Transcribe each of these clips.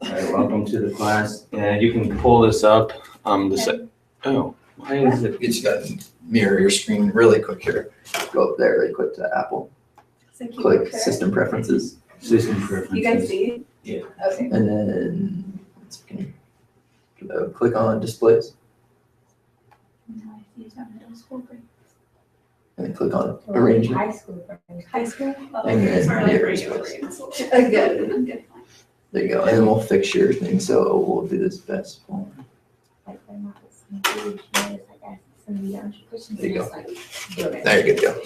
All right, welcome to the class. And you can pull this up. Oh, why is it? You just gotta mirror your screen really quick here. Go up there really quick to Apple. So keep Click it there. System Preferences. System preferences. You guys see? Yeah. Okay. And then click on Displays. No, I see that middle school grade. And then click on Arrangement. High school. High school? Oh, And then sorry, like mirror regular displays. grades. Good, I'm good. There you go. And then we'll fix your thing. So we'll do this best form. Like they're not listening to you, you know, it's like asking somebody else questions. There you and go. it's like, There you go.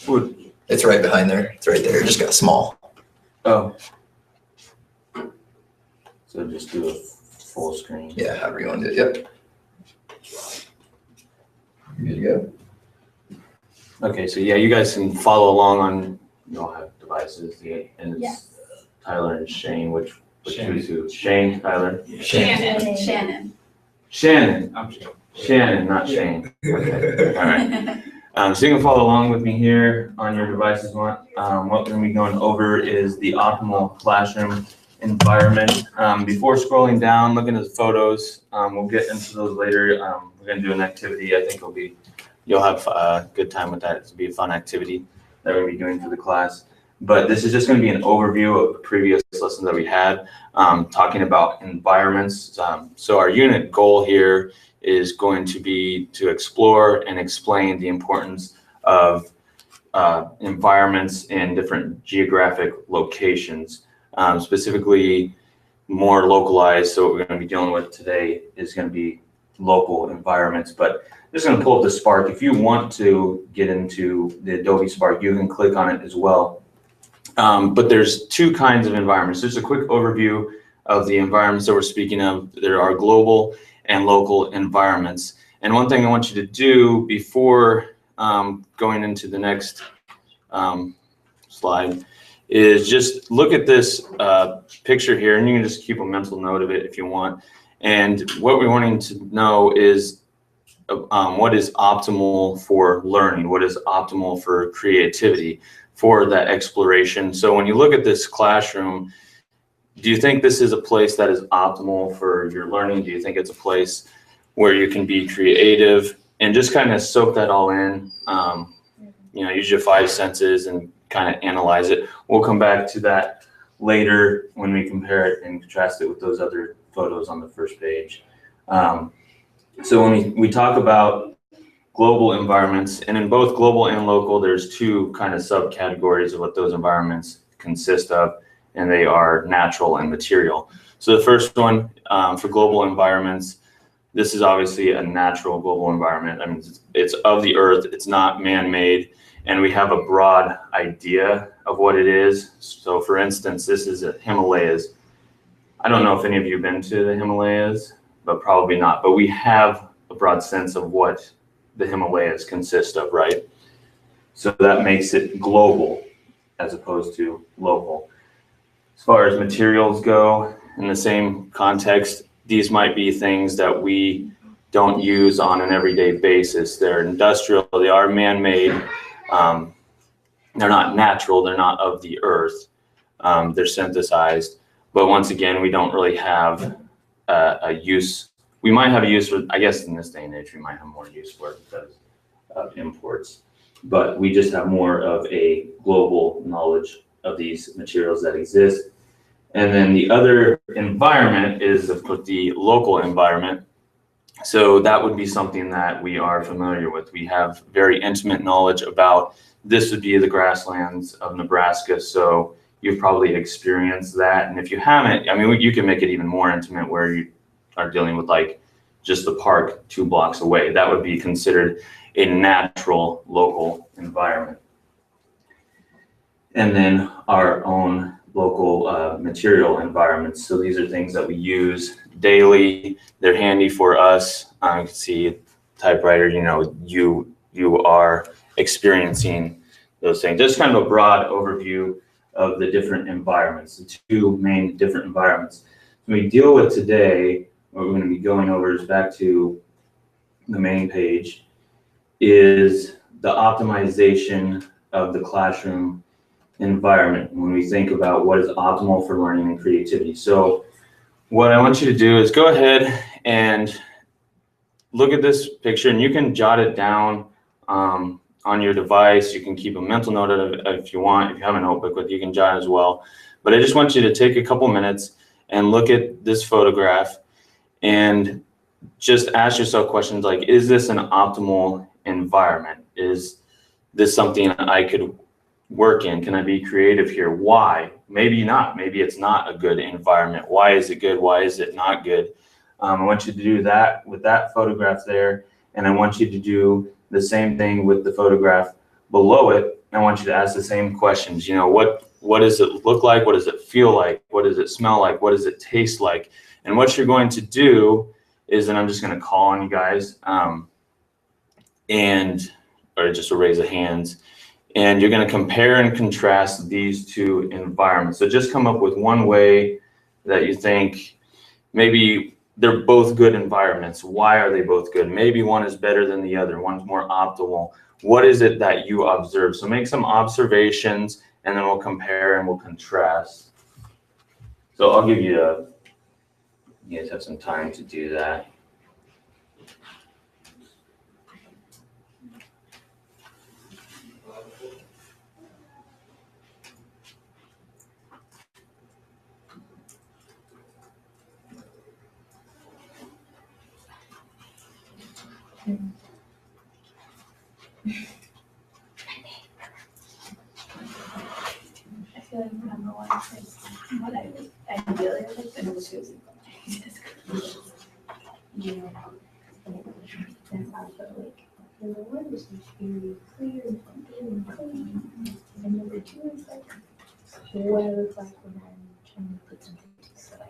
Would- It's right behind there. It's right there. It just got small. Oh. So just do a full screen. Yeah, however you want to do it. Yep. You're good to go. Okay, so yeah, you guys can follow along on, you all have devices, and it's Yes. Tyler and Shane, which Shane. who? Shane, Tyler. Shannon, Shannon. Shannon, Shannon, not Shane. Okay, all right. So you can follow along with me here on your devices. What we're going to be going over is the optimal classroom environment. Before scrolling down, looking at the photos, we'll get into those later. We're going to do an activity. I think you'll have a good time with that. It'll be a fun activity that we're going to be doing for the class. But this is just going to be an overview of previous lessons that we had, talking about environments. So our unit goal here is going to be to explore and explain the importance of environments in different geographic locations, specifically more localized. So what we're going to be dealing with today is going to be local environments, but I'm just going to pull up the Spark. If you want to get into the Adobe Spark, you can click on it as well. But there's two kinds of environments. Just a quick overview of the environments that we're speaking of. There are global and local environments. And one thing I want you to do before going into the next slide is just look at this picture here, and you can just keep a mental note of it if you want. And what we're wanting to know is what is optimal for learning, what is optimal for creativity, for that exploration. So when you look at this classroom, do you think this is a place that is optimal for your learning? Do you think it's a place where you can be creative and just kind of soak that all in? Use your five senses and kind of analyze it. We'll come back to that later when we compare it and contrast it with those other photos on the first page. So when we talk about global environments, and in both global and local, there's two kind of subcategories of what those environments consist of, and they are natural and material. So the first one, for global environments, this is obviously a natural global environment. I mean, it's of the earth, it's not man-made, and we have a broad idea of what it is. So for instance, this is the Himalayas. I don't know if any of you have been to the Himalayas, but probably not. But we have a broad sense of what the Himalayas consist of, right? So that makes it global as opposed to local. As far as materials go, in the same context, these might be things that we don't use on an everyday basis. They're industrial, they are man-made. They're not natural, they're not of the earth. They're synthesized. But once again, we don't really have a use. We might have a use for, I guess in this day and age, we might have more use for it because of imports. But we just have more of a global knowledge of these materials that exist. And then the other environment is, of course, the local environment. So that would be something that we are familiar with. We have very intimate knowledge about. This would be the grasslands of Nebraska. So you've probably experienced that. And if you haven't, I mean, you can make it even more intimate where you are dealing with like just the park 2 blocks away. That would be considered a natural local environment. And then our own local material environments. So these are things that we use daily. They're handy for us. You can see typewriter, you are experiencing those things. Just kind of a broad overview of the different environments, the two main different environments. When we deal with today, what we're going to be going over is back to the main page, is the optimization of the classroom environment when we think about what is optimal for learning and creativity. So what I want you to do is go ahead and look at this picture, and you can jot it down on your device. You can keep a mental note of it if you want. If you have a notebook with you, you can jot as well. But I just want you to take a couple minutes and look at this photograph and just ask yourself questions like, is this an optimal environment? Is this something I could work in? Can I be creative here? Why? Maybe not. Maybe it's not a good environment. Why is it good? Why is it not good? I want you to do that with that photograph there, and I want you to do the same thing with the photograph below it. I want you to ask the same questions. You know, what does it look like? What does it feel like? What does it smell like? What does it taste like? And what you're going to do is, and I'm just going to call on you guys, or just a raise of hands, and you're going to compare and contrast these two environments. So just come up with one way that you think maybe they're both good environments. Why are they both good? Maybe one is better than the other. One's more optimal. What is it that you observe? So make some observations, and then we'll compare and we'll contrast. So I'll give you you guys have some time to do that. I feel like number one is what I would ideally like, but it was choosing. You know, that's also like, the one is just very clear and clean. And number two is like, what I look like when I'm trying to put something together.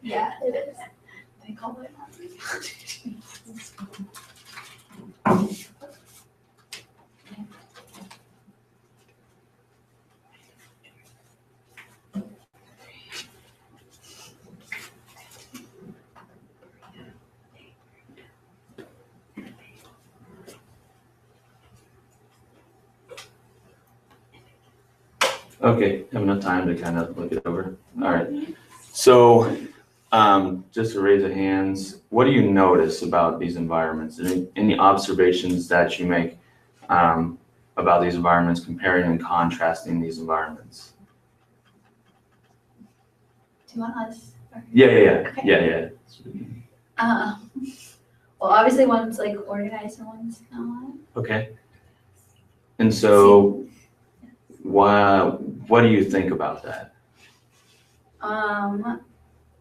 Yeah, it is. They call it. Okay, have enough time to kind of look it over. All right. So just to raise the hands, what do you notice about these environments? Any observations that you make about these environments, comparing and contrasting these environments? Do you want us? Yeah. Well, obviously one's like organized and one's not. Okay. And so what do you think about that?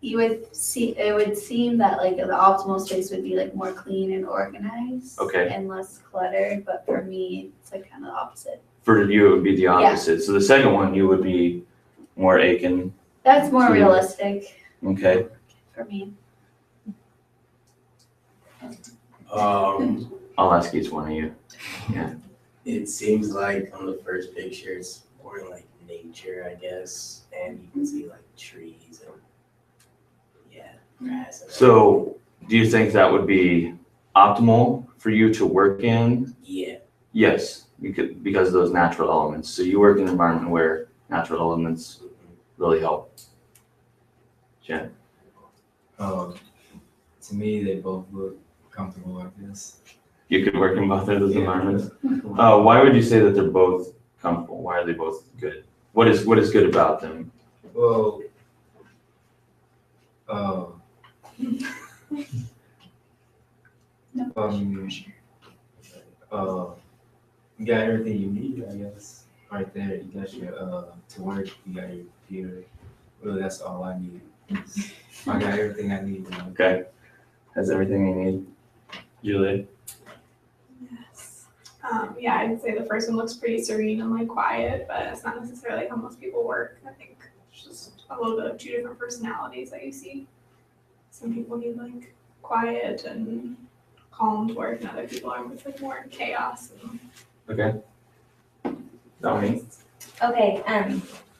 You would see, it would seem that like the optimal space would be like more clean and organized. Okay. And less cluttered, but for me, it's like kind of the opposite. For you, it would be the opposite. So the second one, you would be more Aiken. That's more realistic Okay. for me. I'll ask each one of you. Yeah. It seems like on the first picture, it's more like nature, I guess, and you can see like trees and grass. So do you think that would be optimal for you to work in? Yeah. Yes, because of those natural elements. So you work in an environment where natural elements really help. Jen? To me, they both look comfortable like this. You could work in both of those environments? Why would you say that they're both comfortable? Why are they both good? What is good about them? Well, you got everything you need, I guess. right there. You got your to work. You got your computer. Really, that's all I need. I got everything I need. You know? Okay. Has everything you need. Julia? Yes. Yeah, I'd say the first one looks pretty serene and like quiet, but it's not necessarily how most people work. I think it's just a little bit of two different personalities that you see. Some people need like quiet and calm to work, and other people are with like more chaos. And Okay. Dominique? Okay,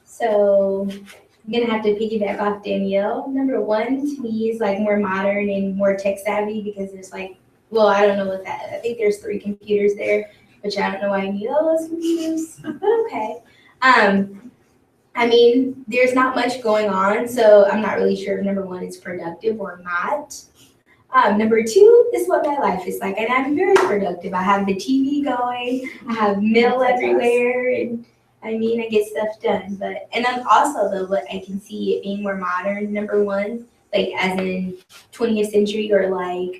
so I'm gonna have to piggyback off Danielle. Number one to me is like more modern and more tech savvy because there's like, well, I don't know what that, I think there's 3 computers there, which I don't know why I need all those computers, but okay. I mean, there's not much going on, so I'm not really sure if number one is productive or not. Number 2 is what my life is like, and I'm very productive. I have the TV going, I have mail everywhere, and I mean, I get stuff done. But, and I'm also though, what I can see it being more modern, number 1, like as in 20th century or like,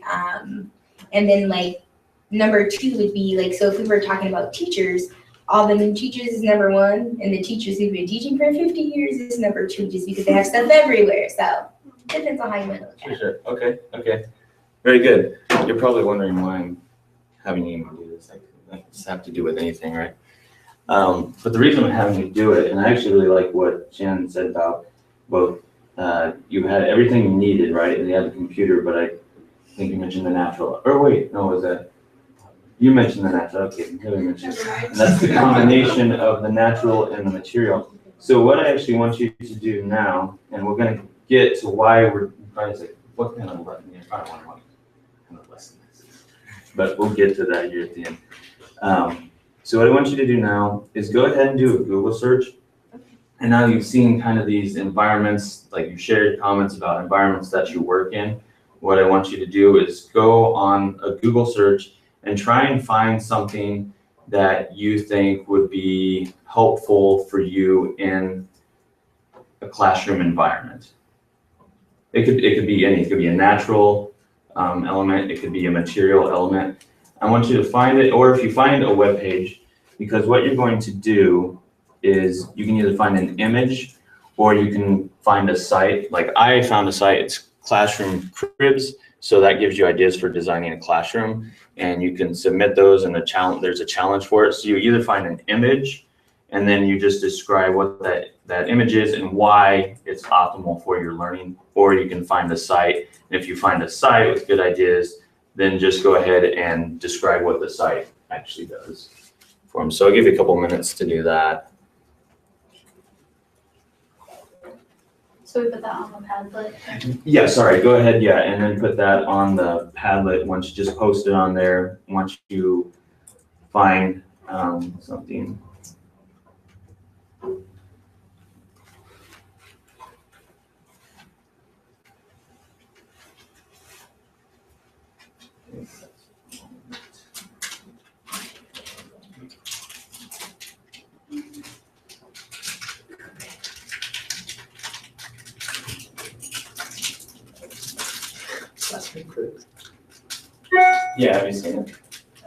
and then like number 2 would be like, so if we were talking about teachers, all the new teachers is number 1, and the teachers who've been teaching for 50 years is number 2, just because they have stuff everywhere. So depends on how you want to look at it. Sure. Okay. Very good. You're probably wondering why I'm having you do this. That doesn't have to do with anything, right? But the reason I'm having you do it, and I actually really like what Shannon said about both, you had everything you needed, right? And you had the computer, but I think you mentioned the natural, or wait, no, was that? You mentioned the natural, okay, Haley mentioned it. never mind. And that's the combination of the natural and the material. So what I actually want you to do now, and we're gonna get to why we're trying to say, what kind of lesson, I don't want kind of lesson this is, but we'll get to that here at the end. So what I want you to do now is go ahead and do a Google search. And now you've seen kind of these environments, like you shared comments about environments that you work in. What I want you to do is go on a Google search and try and find something that you think would be helpful for you in a classroom environment. It could be any, it could be a natural element, it could be a material element. I want you to find it, or if you find a web page, because what you're going to do is you can either find an image or you can find a site. Like I found a site, it's Classroom Cribs. So that gives you ideas for designing a classroom, and you can submit those, and there's a challenge for it. So you either find an image and then you just describe what that image is and why it's optimal for your learning, or you can find a site. And if you find a site with good ideas, then just go ahead and describe what the site actually does for them. So I'll give you a couple minutes to do that. So we put that on the Padlet. Yeah, sorry, go ahead, yeah, and then put that on the Padlet once you just post it on there, once you find something. Classroom Cribs. Yeah, have you seen it?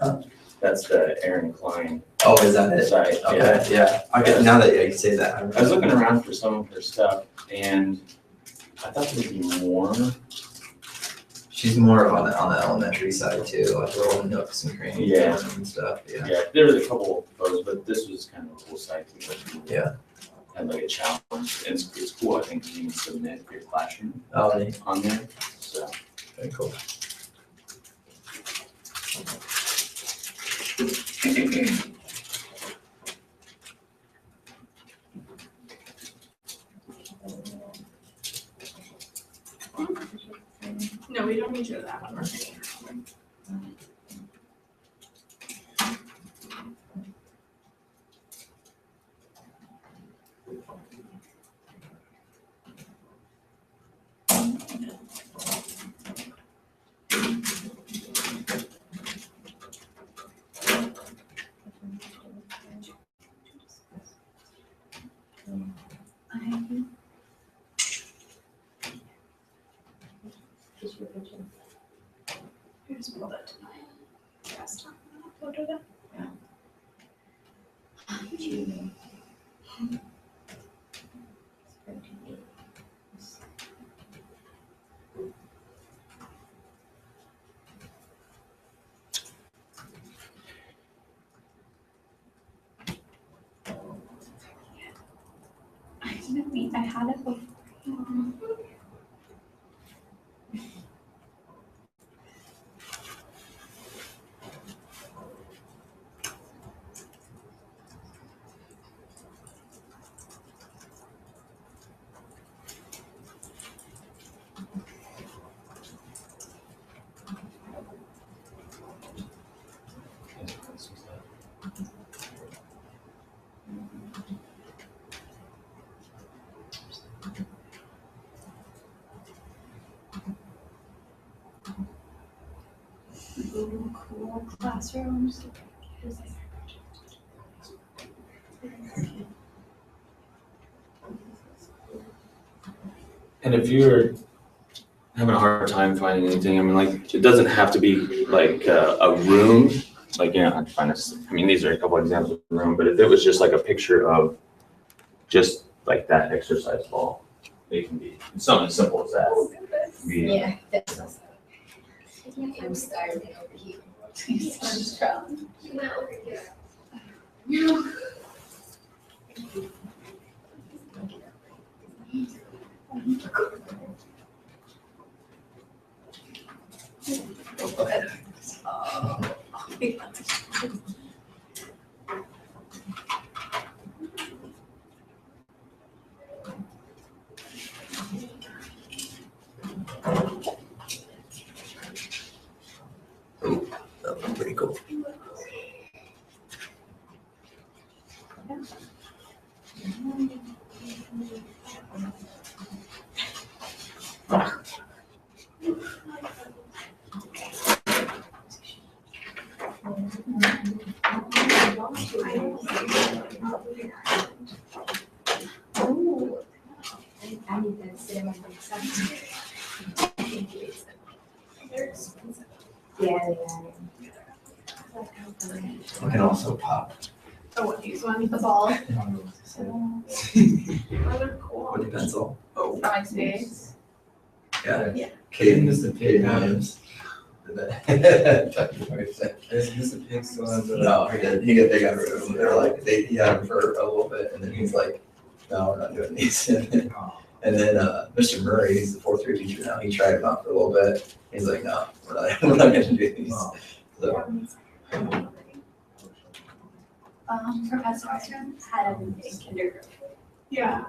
Huh? That's the Aaron Klein Oh, is that it? site, yeah. Okay, yeah. Okay, now that you say that. I was looking around for some of her stuff, and I thought there would be more. She's more on the elementary side too, like little nooks and crannies Yeah. and stuff, yeah. Yeah, there was a couple of those, but this was kind of a cool site because Yeah. had like a challenge. And it's cool, I think, you can submit your classroom Oh, neat. on there, so. Very cool. No, we don't need you to that one. I didn't mean, I had it before. Ooh, cool classrooms. And if you're having a hard time finding anything, I mean, like, it doesn't have to be like a room, like, you know, I'd find this, I mean, these are a couple examples of the room, but if it was just like a picture of just like that exercise ball, it can be something as simple as that. Yeah, that's. I'm starving over here. So strong. That was pretty cool. Oh. I need to sit in my big son. They're expensive. Yeah, they I can also pop. Oh, what, these ones? The ball. I don't know what to say. Oh, they're cool. With the pencil. Oh, nice. Yeah. Yeah. Kate Mr. Pig Williams. Is Mr. Pig still has the? No, they got rid of him. They're like, he had him for a little bit and then he's like, no, we're not doing these. Oh, And then Mr. Murray, he's the fourth grade teacher now, he tried them out for a little bit. He's like, no, we're not gonna do these. oh. So, Professor had him in kindergarten. Yeah.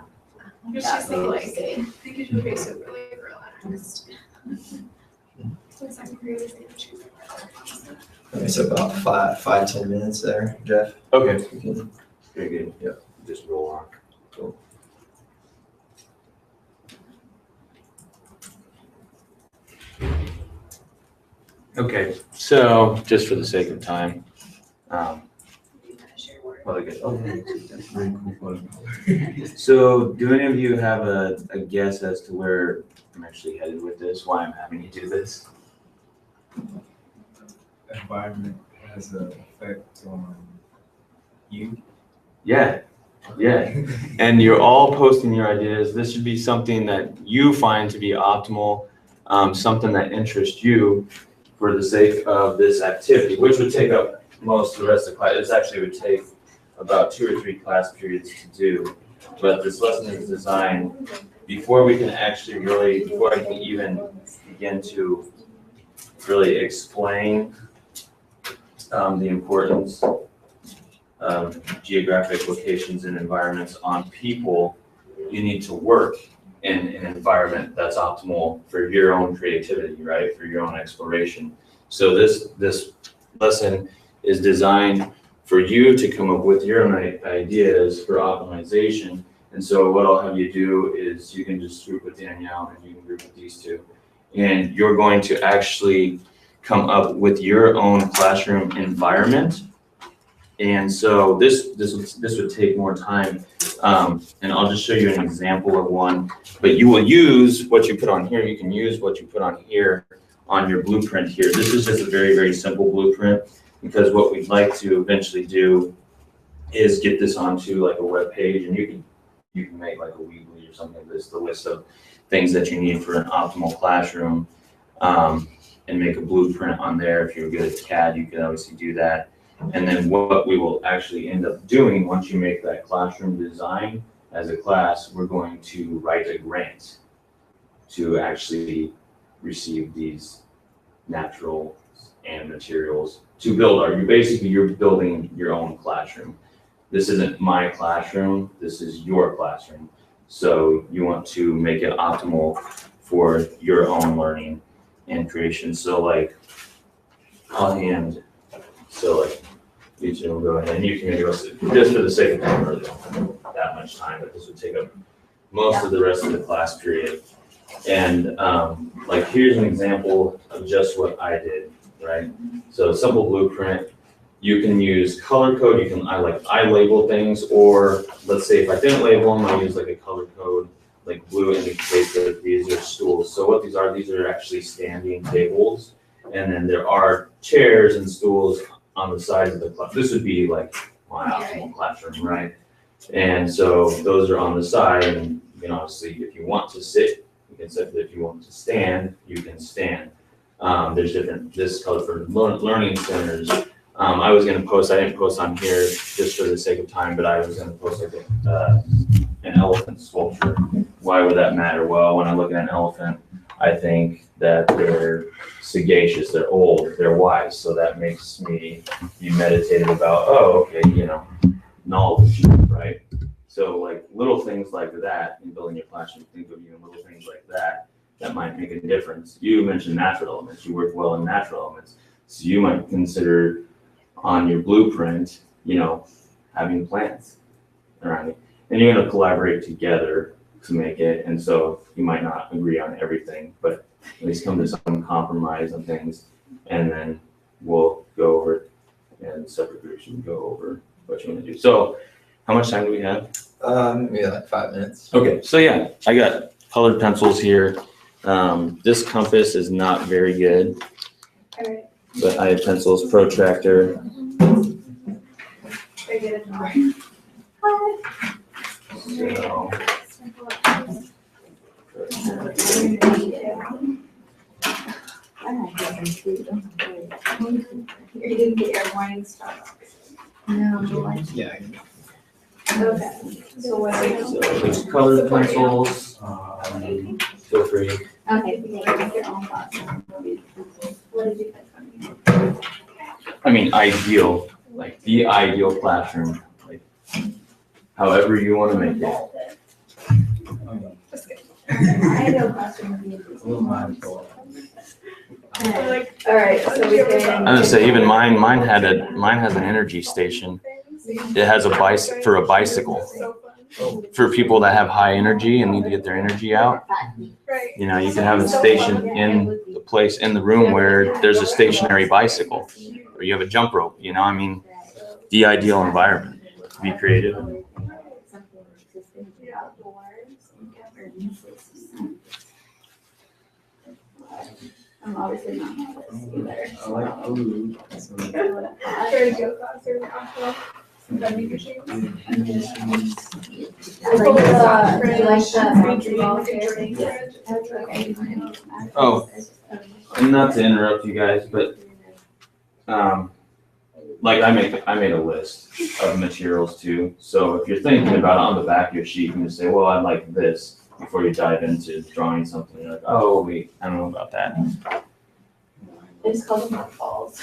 It's That just was like, interesting. I think it should be super like relaxed. So second grade is gonna choose. okay, so about 5-10 minutes there, Jeff. Okay, We can- very good. Yep. Just roll on. Cool. Okay, so just for the sake of time, Share word. well, I guess, That's very cool photo. so do any of you have a guess as to where I'm actually headed with this, why I'm having you do this? Environment has an effect on you. Yeah, yeah. And you're all posting your ideas. This should be something that you find to be optimal, something that interests you for the sake of this activity, which would take up most of the rest of the class. This actually would take about 2 or 3 class periods to do. But this lesson is designed before we can actually really, before I can even begin to really explain the importance of geographic locations and environments on people, you need to work in an environment that's optimal for your own creativity, right? For your own exploration. So this lesson is designed for you to come up with your own ideas for optimization. And so what I'll have you do is you can just group with Danielle and you can group with these two. And you're going to actually come up with your own classroom environment. And so this would take more time. And I'll just show you an example of one, but you will use what you put on here. You can use what you put on here on your blueprint here. This is just a very, very simple blueprint because what we'd like to eventually do is get this onto like a web page, and you can make like a Weebly or something of this, the list of things that you need for an optimal classroom, and make a blueprint on there. If you're good at CAD, you can obviously do that. And then what we will actually end up doing once you make that classroom design as a class, we're going to write a grant to actually receive these naturals and materials to build you're building your own classroom. This isn't my classroom, this is your classroom. So you want to make it optimal for your own learning and creation. So like, you two will go ahead and you can maybe just for the sake of time, really don't have that much time, but this would take up most of the rest of the class period. And like, here's an example of just what I did, right? So a simple blueprint, you can use color code, I label things, or let's say if I didn't label them, I use like a color code, like blue indicates that these are stools. So what these are actually standing tables. And then there are chairs and stools on the sides of the class. This would be like my optimal classroom, right? And so those are on the side, and you can obviously, if you want to sit, you can sit. If you want to stand, you can stand. There's this color for learning centers. I was going to post, I didn't post on here just for the sake of time, but I was going to post like an elephant sculpture. Why would that matter? Well, when I look at an elephant, I think that they're sagacious, they're old, they're wise. So that makes me be meditative about, okay, knowledge, right? So like little things like that in building your classroom, think of little things like that might make a difference. You mentioned natural elements, you work well in natural elements. So you might consider on your blueprint, having plants around it. And you're gonna collaborate together to make it. And so you might not agree on everything, but at least come to some compromise on things, and then we'll go over it, and separate groups can go over what you want to do. So how much time do we have? Maybe like 5 minutes. Okay, so yeah, I got colored pencils here. This compass is not very good, but I have pencils, protractor. So, You didn't get your morning Starbucks. No, Yeah. Okay. So what are so there's colored pencils. Feel free. okay, you can make your own thoughts. What did you think? I mean, ideal, like the ideal classroom, like however you want to make it. Ideal classroom would be a little mindful. All right, so we can. I'm gonna say even mine has an energy station. It has a bicycle. For people that have high energy and need to get their energy out, Right. you can have a station in the place in the room where there's a stationary bicycle, or you have a jump rope. The ideal environment. Be creative. I'm obviously not this either. I like food. Very good classroom also. Vending machines. I like the volunteer thing. Oh, and not to interrupt you guys, but like I made a list of materials too. So if you're thinking about it on the back of your sheet, you can just say, well, I like this before you dive into drawing something. You're like, oh wait, I don't know about that. They just call them balls.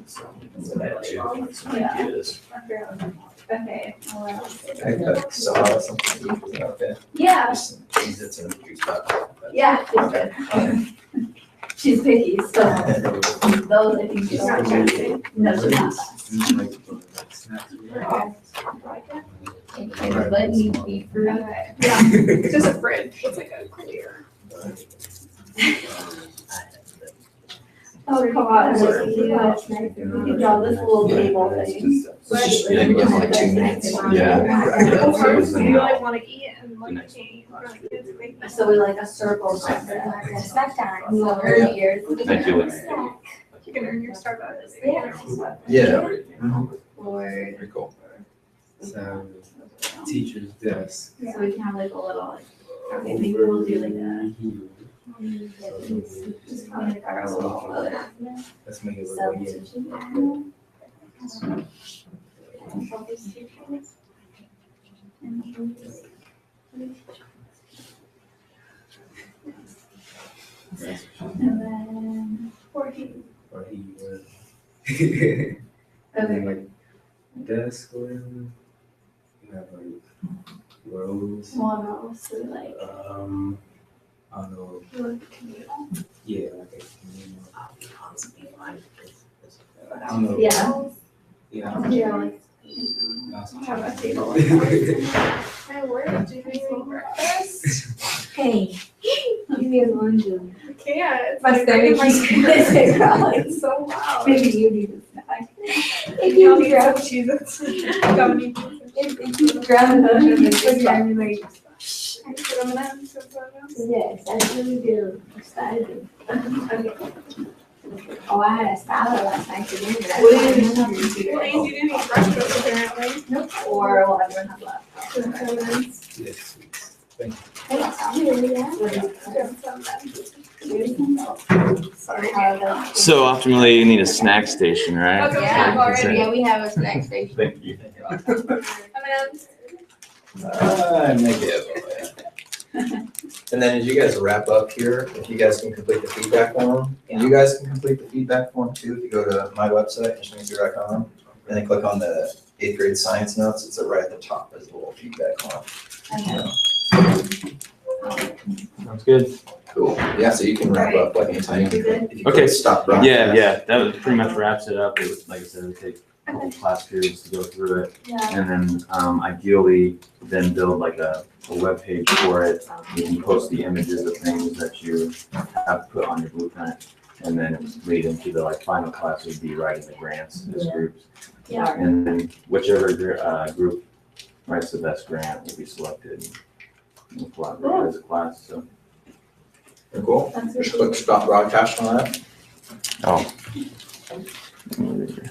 So that too. Some ideas. Okay. What else? I saw something. Okay. Yeah, Just use it to juice box. yeah, she's good. She's picky, so those I think she's not trying. No, she's not. But need to be fruit. Yeah, it's just a fridge. It's like a clear. Oh, come on. You can draw this little table thing. Yeah, you get like 2 minutes. Oh, first, you like want to eat and like can't eat. So we like a circle. Snack time. So her ears. Thank you. You can earn your Starbucks. Yeah. board. Pretty cool. So, teacher's desk. So we can have like a little, like, okay, maybe we'll do like a, just kind of like our little other. Let's make it look like it. And then, Or he would. okay, And then like desk or whatever. You have like rows. well, no, so like, I don't know. You look communal. Yeah, like a communal. I'll be honestly fine with this. I don't know. yeah, Yeah. yeah, like, I have a table like that. My word, do you guys want breakfast? Hey, you guys want to, I can't. But Like, there my you skin go. is so loud. maybe you need a snack. If Y'all you need grab, some Cheez-Its. Come eat some. if you grab them and then just grab me like, I put them in them, so it's on them. yes, I really do. Excited. Okay. Oh, I had a salad last night for dinner. Well, Angie didn't eat breakfast apparently. Nope. Or will everyone have left? So it's Yes. Thank you. Hey, I'll be ready, yeah. Sorry. So optimally, you need a snack station, right? Okay, Yeah, I've already. yeah, we have a snack station. Thank you. And then as you guys wrap up here, if you guys can complete the feedback form, and you guys can complete the feedback form too, if you go to my website, engineersbureau.com, and then click on the 8th grade science notes, it's right at the top as a little feedback form. Sounds good. Cool, yeah, so you can wrap up like anytime. If you Okay. could stop. Yeah, that pretty much wraps it up. It was, like I said, it would take a couple class periods to go through it. yeah. And then ideally, then build like a web page for it. You can post the images of things that you have put on your blueprint. And then lead into the like final class would be writing the grants as groups. Yeah. And then whichever group writes the best grant will be selected and we'll collaborate as a class, so. Cool, That's just really click stop broadcast on that. Oh. Let me read your